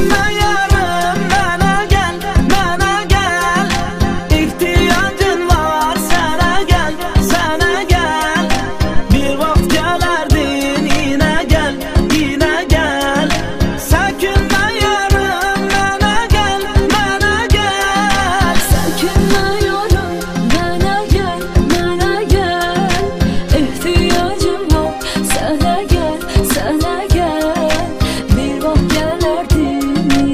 Sökülme yarım, mənə gel, mənə gel. İhtiyacın var, sənə gel, sənə gel. Bir vaxt gələrdin, yine gel, yine gel. Sökülme yarım, mənə gel, mənə gel. Sökülme yarım, mənə gel, mənə gel. İhtiyacım var, sənə gel, sənə gel. Bir vaxt gələrdin,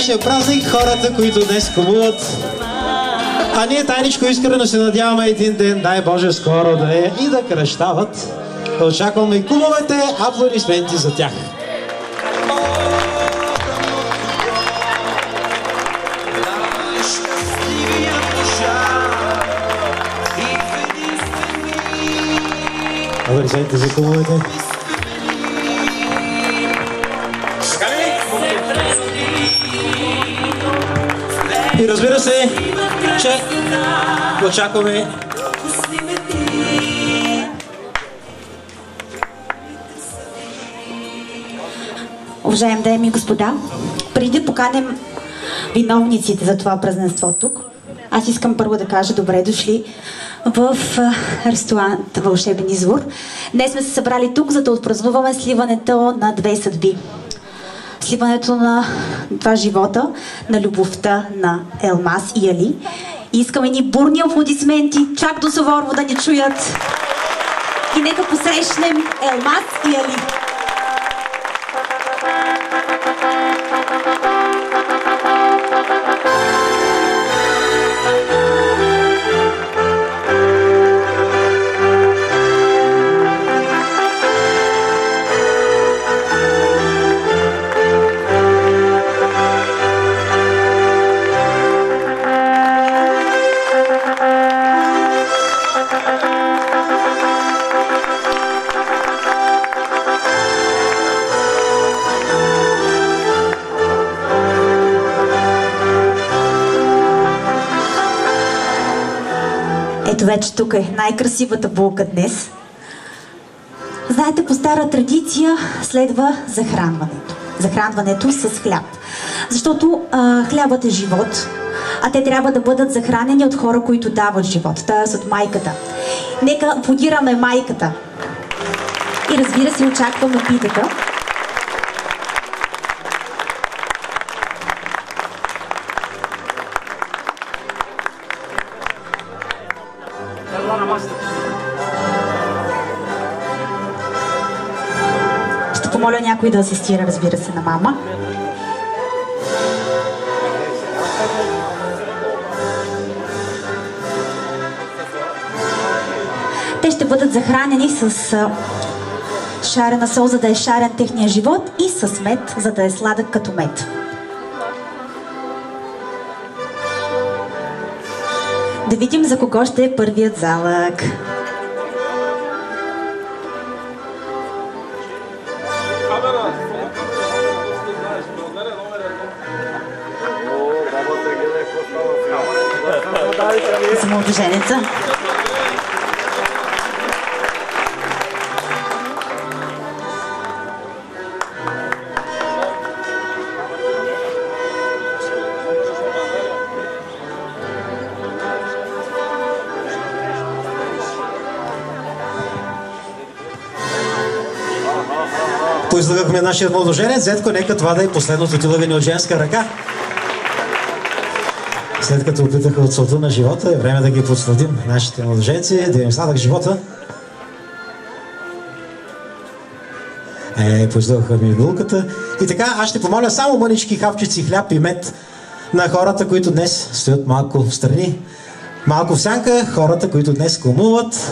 днешния празник хората, които днес кумуват. А ние тайничко искрено се надяваме един ден, дай Боже, скоро да е и да кръщават. Очакваме и кумовете, аплодисменти за тях. Аплодисменти за кумовете. И разбира се, че очакваме Уважаеми дами и господа, преди да поканем виновниците за това празненство тук, аз искам първо да кажа добре дошли в ресторант Вълшебен извор. Днес сме се събрали тук, за да отпразнуваме сливането на две съдби. Сливането на два живота, на любовта на Елмаз и Али. И искаме ни бурни аплодисменти, чак до Суворово да ни чуят. И нека посрещнем Елмаз и Али. Ето вече тук е най-красивата булка днес. Знаете, по стара традиция следва захранването. Захранването с хляб. Защото хлябът е живот, а те трябва да бъдат захранени от хора, които дават живот, т.е. от майката. Нека аплодираме майката. И разбира се, очакваме питата. Ще помоля някой да асистира, разбира се, на мама. Те ще бъдат захранени с шарена сол, за да е шарен техния живот, и с мед, за да е сладък като мед. Да видим за кого ще е първият залък. За младоженеца. Поизлагахме нашия младоженец. Зетко, нека това да е последното ти лъгане от женска ръка. След като опитаха от солта на живота, е време да ги подсладим нашите младоженци, да им сладък живота. Поизлагаха ми булката. И така, аз ще помоля само мънички хапчици хляб и мед на хората, които днес стоят малко в страни. Малко в сянка, хората, които днес кумуват.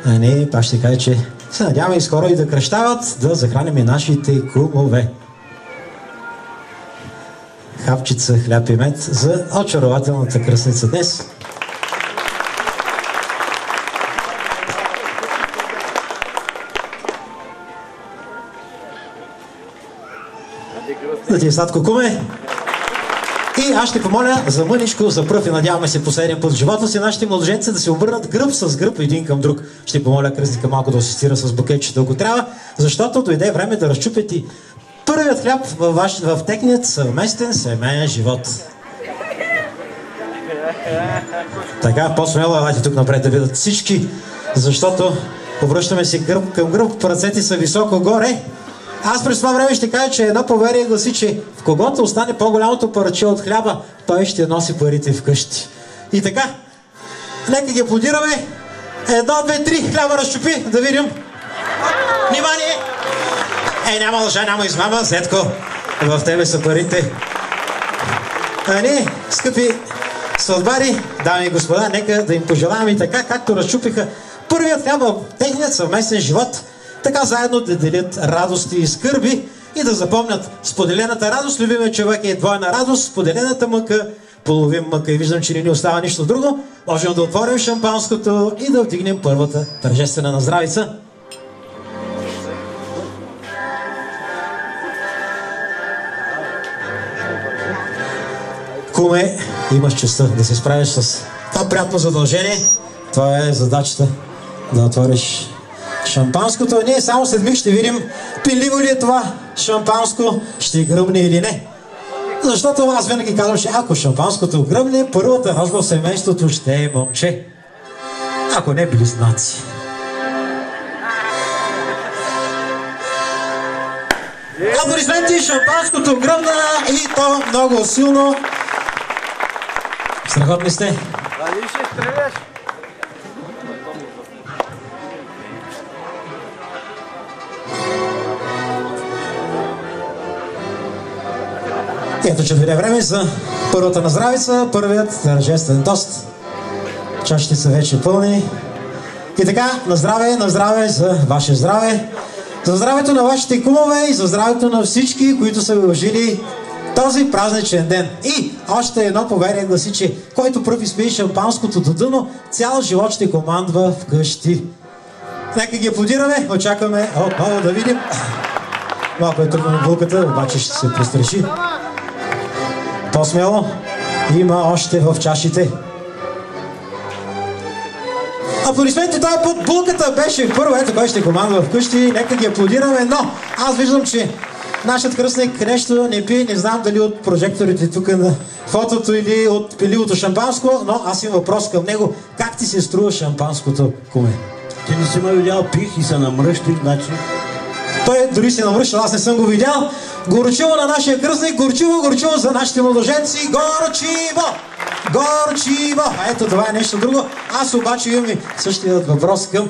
Не, пак ще кажа, че се надяваме и скоро и да кръщават, да захраним и нашите кумове. Хапчица хляб и мед за очарователната кръстница днес. Да ти е сладко, куме. И аз ще помоля за мъничко, за пръв и надяваме се последен път в живота си, нашите младоженци да се обърнат гръб с гръб един към друг. Ще помоля кръстника малко да асистира с букетчето, ако трябва, защото дойде време да разчупят и първият хляб в техният съвместен семейен живот. Така, по-смело елате тук напред да видят всички, защото обръщаме се гръб към гръб, ръцете са високо горе. Аз през това време ще кажа, че едно поверие гласи, че в когото остане по-голямото парче от хляба, той ще носи парите вкъщи. И така, нека ги аплодираме. 1, 2, 3, хляба разчупи, да видим. Внимание! Няма лъжа, няма измама, Зетко, в тебе са парите. А ние, скъпи сватбари, дами и господа, нека да им пожелаваме и така, както разчупиха първият хляб в техният съвместен живот, така заедно да делят радости и скърби и да запомнят споделената радост. Любимият човек е двойна радост, споделената мъка, половин мъка. И виждам, че не ни остава нищо друго. Можем да отворим шампанското и да вдигнем първата тържествена наздравица. Куме, имаш честта да се справиш с това приятно задължение. Това е задачата да отвориш шампанското. Ние само след миг ще видим пиливо ли е това шампанско, ще гръмне или не. Защото аз винаги казвам, че ако шампанското гръмне, първата рожба в семейството ще е момче. Ако не близнаци. Аплодисменти, шампанското гръмна и то много силно. Страхотни сте. Дали ще стреляш? Ето, че дойде време за първата наздравица, първият тържествен тост. Чашите са вече пълни. И така, на здраве за ваше здраве, за здравето на вашите кумове и за здравето на всички, които са уважили този празничен ден. И още едно поверие гласи, че който пръв изпие шампанското до дъно, цял живот ще командва вкъщи. Нека ги аплодираме, очакваме отново да видим. Малко е трудно на булката, обаче ще се престраши. По-смело, има още в чашите. Аплодисменти, този път булката беше първо, ето кой ще командва вкъщи, нека ги аплодираме, но аз виждам, че нашият кръстник нещо не пие, не знам дали от прожекторите тук на фотото или от пиливото шампанско, но аз имам въпрос към него. Как ти се струва шампанското, куме? Ти не си ме видял, пих и се намръщих, значи... Той дори се намръща, аз не съм го видял. Горчиво на нашия кръстник, горчиво за нашите младоженци, горчиво! Горчиво! А ето това е нещо друго. Аз обаче имам и същият въпрос към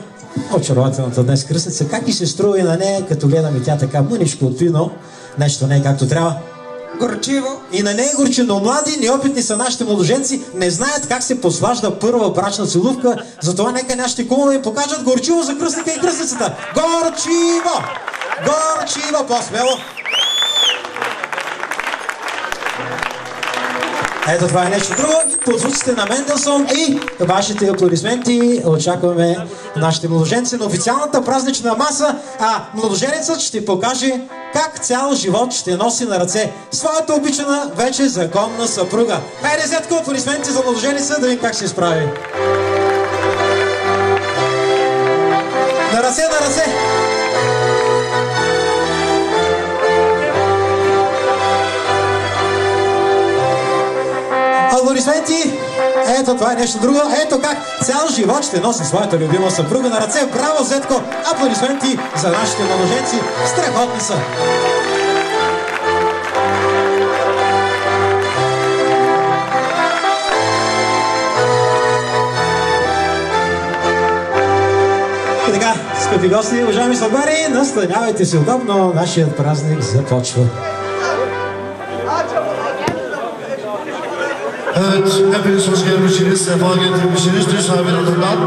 очарователната днес кръстница. Как ти се струва и на нея, като гледам и тя така мъничко от вино, нещо не е както трябва? Горчиво. И на нея горчи, но млади, неопитни са нашите младоженци, не знаят как се послажда първа брачна целувка, затова нека нашите кумове покажат горчиво за кръстника и кръстницата. Горчиво! Горчиво! По-смело! Ето това е нещо друго. Под звуците на Менделсон и вашите аплодисменти очакваме нашите младоженци на официалната празнична маса, а младоженецът ще покаже как цял живот ще носи на ръце своята обичана вече законна съпруга. Хайде, зетко, аплодисменти за младоженеца, да видим как се справи. На ръце, на ръце! Аплодисменти! Ето това е нещо друго. Ето как цял живот ще носи своята любима съпруга на ръце. Браво, зетко! Аплодисменти за нашите младоженци. Страхотни са! И така, скъпи гости, уважаеми сватбари, настанявайте се удобно. Нашият празник започва. Evet, hepiniz hoş gelmişsiniz, sefa getirmişsiniz. Düz haber adından.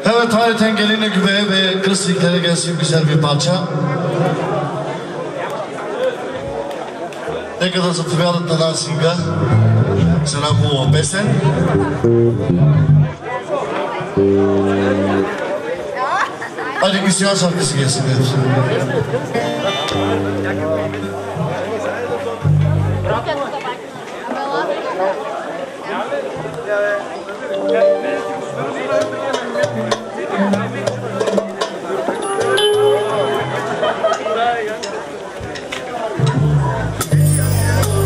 Evet, hariten geline güveye ve kısliklere gelsin güzel bir parça. Нека да заповядат на нас сега с една хубава песен. Hadi Hristiyan şarkısı gelsin.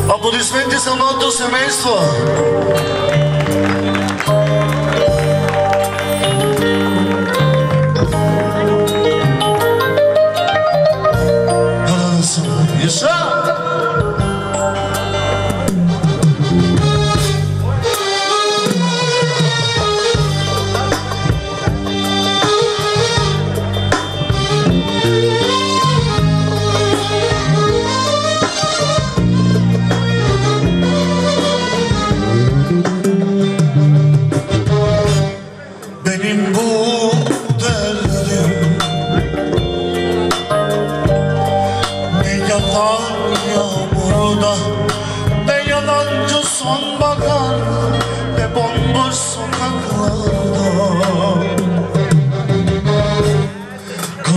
Аплодисменти за моето семейство.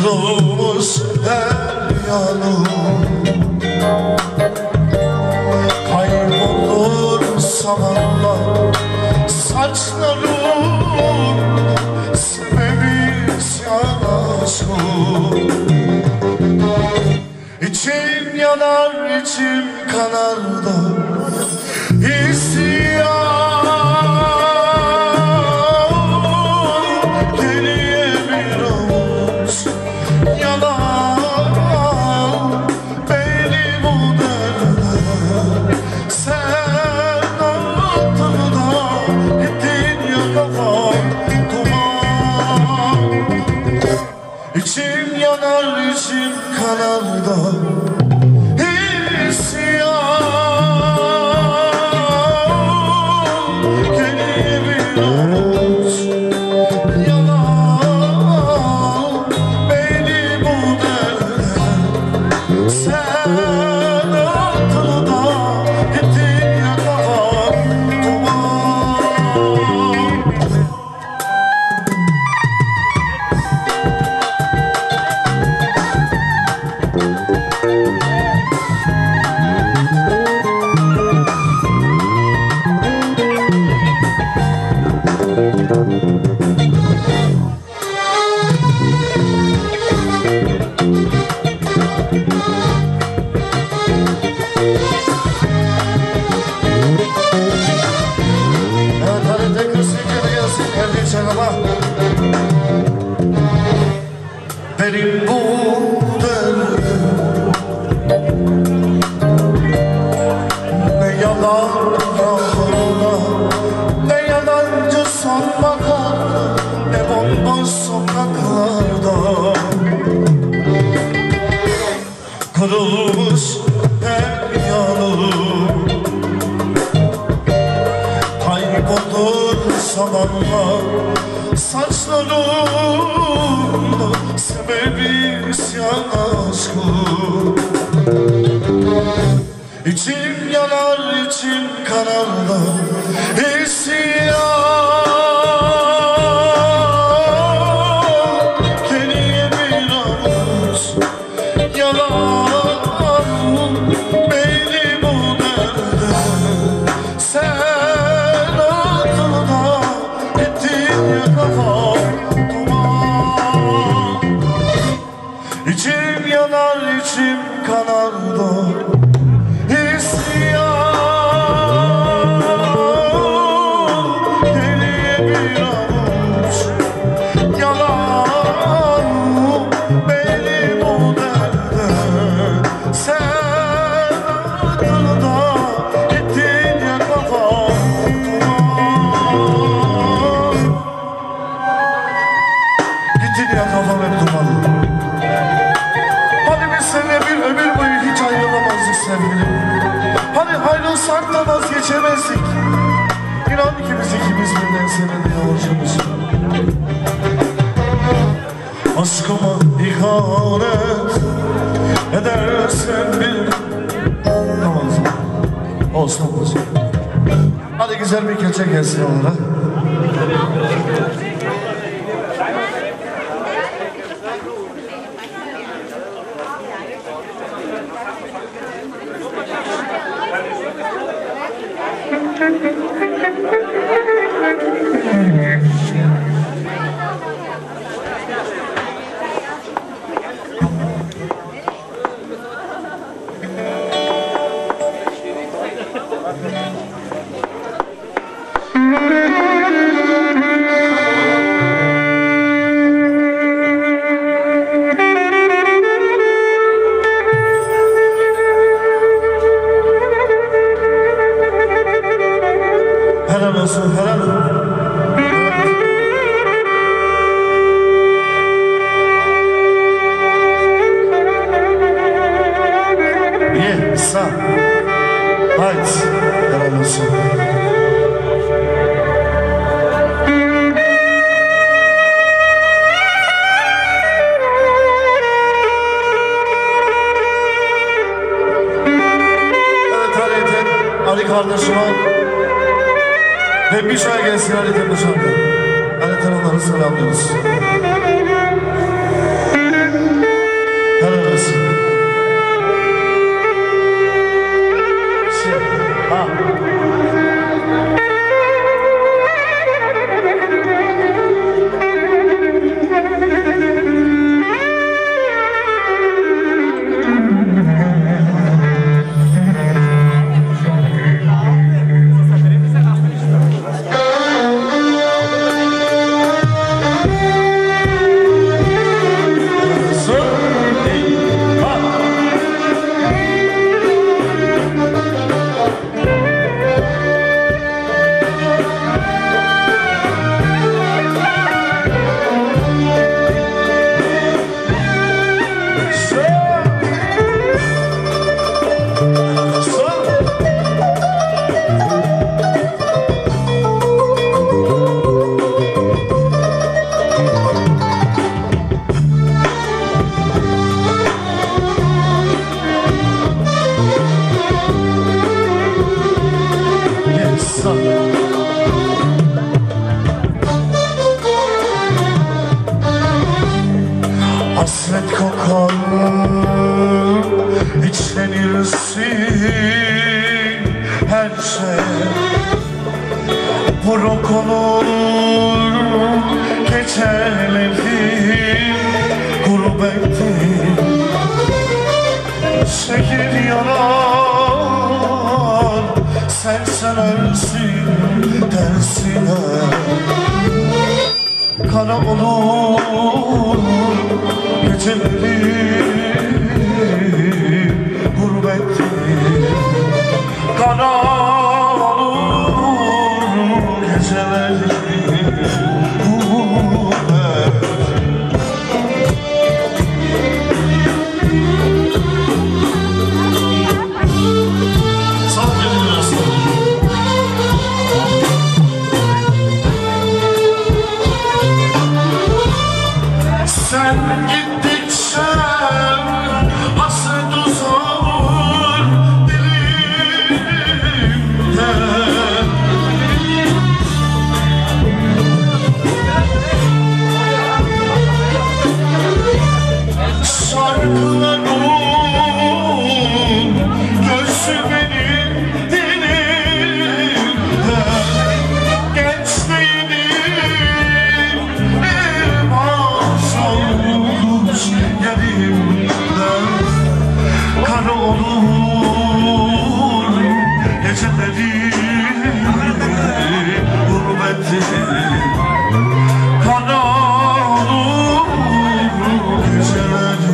kırılmış her yanım, kaybolur zamanla saçlarım, sebebi isyan aşkım. İçim yanar, içim kanar da isyan. Geriye bir avuç yalan, beni bu derde. Sen attın da gittin ya kafam duman. İçim yanar, içim kanar da benim bu derdim ne yalan yağmurda, ne yalancı son bakar, ne bomboş sokaklarda. Kırılmış her yanım, kaybolur zamanla saçlarım, sebebi isyan aşkım. İçim yanar, içim kanar da isyan. Geriye bir avuç yalan, beni bu derde. Sen attın da gittin ya kafam duman. İçim yanar, içim kanar da isyan. Geriye bir avuç yalan, beni bu derde. Sen attın da gittin ya kafam duman. Gittin ya kafam hep duman. Hani biz seninle bir ömür boyu hiç ayrılamazdık sevgilim. Hani ayrılsak da vazgeçemezdik. İnan ki biz ikimiz birden seninle yolcumuz. Aşkıma ihanet edersen bir... Tamam o zaman. Olsun olsun. Hadi güzel bir keçe gelsin onlara. Helal olsun, helal olsun. Ye, sağ. Haydi, helal olsun. Ali kardeşime ve bir şarkı gelsin Ali Temel şarkı. Ali Temel onları selamlıyoruz. Buruk olur gecelerim gurbettim. Şehir yanar, sen seversin tersine. Kara olur gecelerim gurbettim. Kara olur gecelerim gurbettim. Sen gittikçe hasret uzar dilimde. Şarkıların gözü benim dilimde. Gençliğimin elmas olmuş yerimden. Kara olur geceleri gurbettim. Kara olur geceleri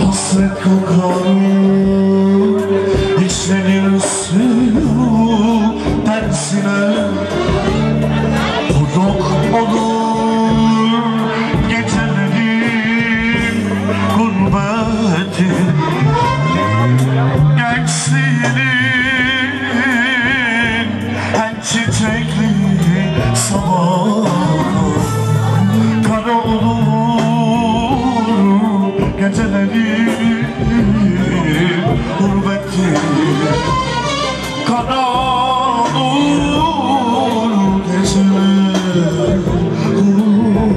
hasret kokarım içlerin suyu tersine. Buruk olur gecelerim gurbetim. Gençliğinin en çiçekli sabahı. Kara olur gecelerim gurbettim. Kara olur geceler gurbettim.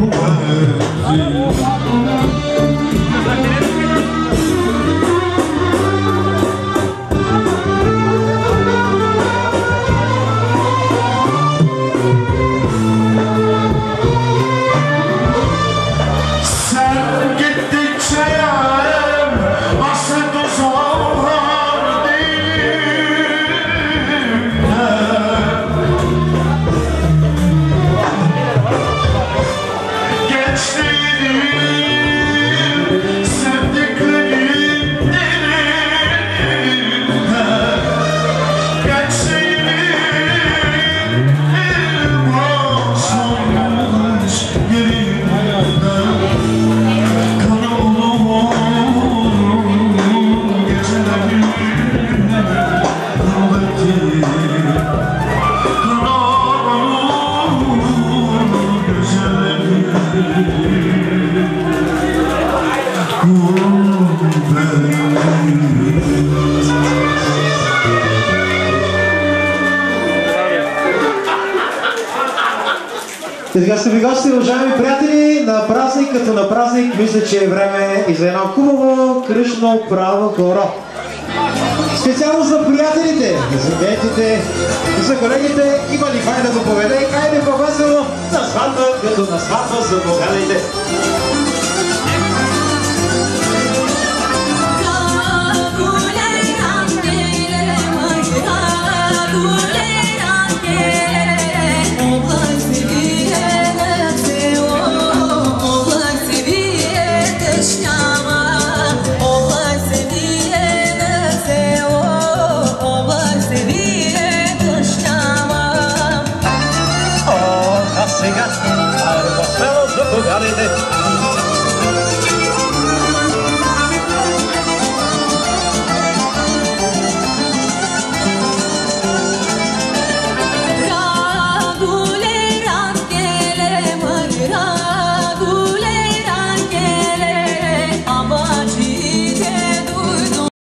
Sen gittikçe yarım hasret uzar dilimde. Gençliğim sevdiklerim dilimde. Gençliğim elmas olmuş yerimden. Kara olur gecelerim gurbettim. Kara olur gecelerim И така, скъпи гости, уважаеми приятели, на празник като на празник, мисля, че е време и за едно хубаво кръшно право хоро. Специално за приятелите, за детите, за колегите, има ли хай да го поведе и хайде по-весело на сватба, като на сватба за богатите. Oh, сега, а в селото Бугарите